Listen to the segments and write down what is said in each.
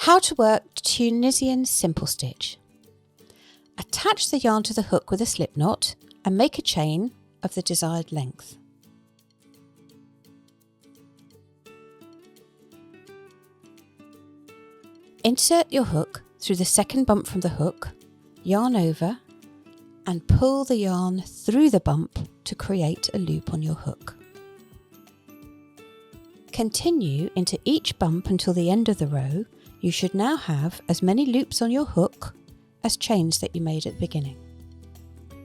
How to work Tunisian simple stitch. Attach the yarn to the hook with a slip knot and make a chain of the desired length. Insert your hook through the second bump from the hook, yarn over and pull the yarn through the bump to create a loop on your hook. Continue into each bump until the end of the row. You should now have as many loops on your hook as chains that you made at the beginning.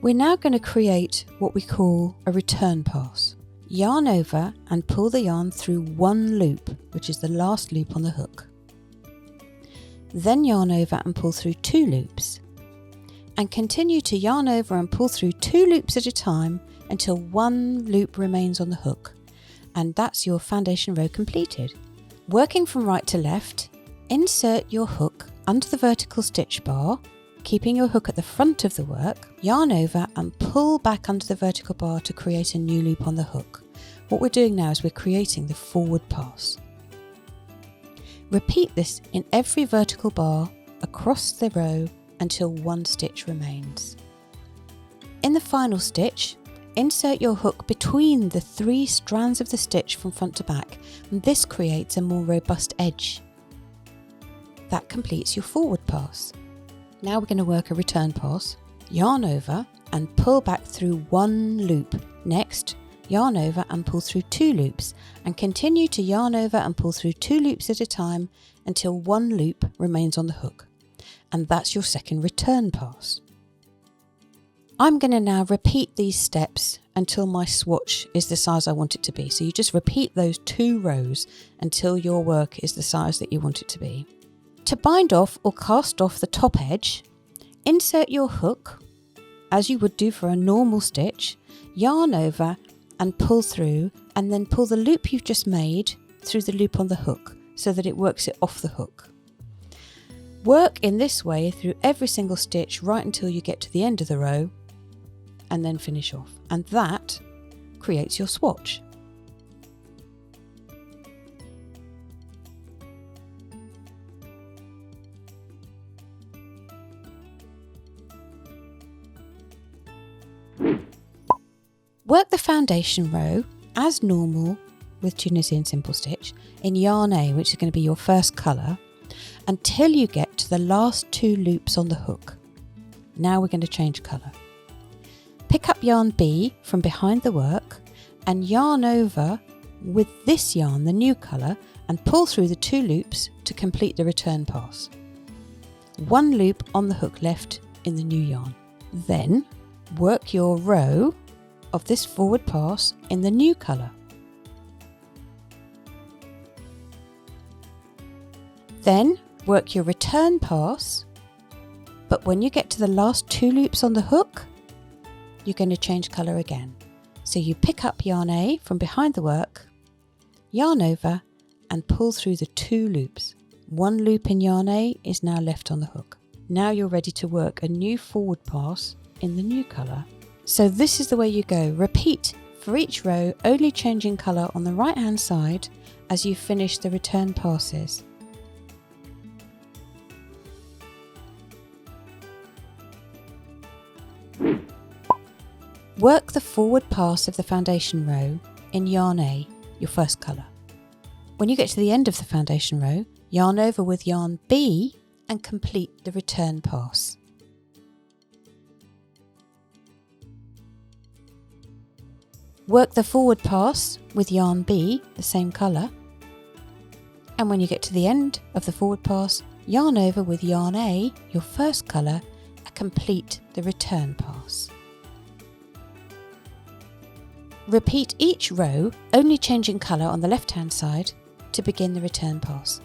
We're now going to create what we call a return pass. Yarn over and pull the yarn through one loop, which is the last loop on the hook. Then yarn over and pull through two loops. And continue to yarn over and pull through two loops at a time until one loop remains on the hook. And that's your foundation row completed. Working from right to left, insert your hook under the vertical stitch bar, keeping your hook at the front of the work, yarn over and pull back under the vertical bar to create a new loop on the hook. What we're doing now is we're creating the forward pass. Repeat this in every vertical bar across the row until one stitch remains. In the final stitch, insert your hook between the three strands of the stitch from front to back, and this creates a more robust edge. That completes your forward pass. Now we're going to work a return pass. Yarn over and pull back through one loop. Next, yarn over and pull through two loops, and continue to yarn over and pull through two loops at a time until one loop remains on the hook. And that's your second return pass. I'm going to now repeat these steps until my swatch is the size I want it to be. So you just repeat those two rows until your work is the size that you want it to be. To bind off or cast off the top edge, insert your hook as you would do for a normal stitch, yarn over and pull through, and then pull the loop you've just made through the loop on the hook so that it works it off the hook. Work in this way through every single stitch right until you get to the end of the row, and then finish off. And that creates your swatch. Work the foundation row as normal with Tunisian simple stitch in yarn A, which is going to be your first colour, until you get to the last two loops on the hook. Now we're going to change colour. Pick up yarn B from behind the work and yarn over with this yarn, the new colour, and pull through the two loops to complete the return pass. One loop on the hook left in the new yarn. Then work your row of this forward pass in the new colour. Then work your return pass, but when you get to the last two loops on the hook, you're going to change colour again. So you pick up yarn A from behind the work, yarn over and pull through the two loops. One loop in yarn A is now left on the hook. Now you're ready to work a new forward pass in the new colour. So this is the way you go. Repeat for each row, only changing colour on the right hand side as you finish the return passes. Work the forward pass of the foundation row in yarn A, your first colour. When you get to the end of the foundation row, yarn over with yarn B and complete the return pass. Work the forward pass with yarn B, the same colour, and when you get to the end of the forward pass, yarn over with yarn A, your first colour, and complete the return pass. Repeat each row, only changing colour on the left hand side to begin the return pass.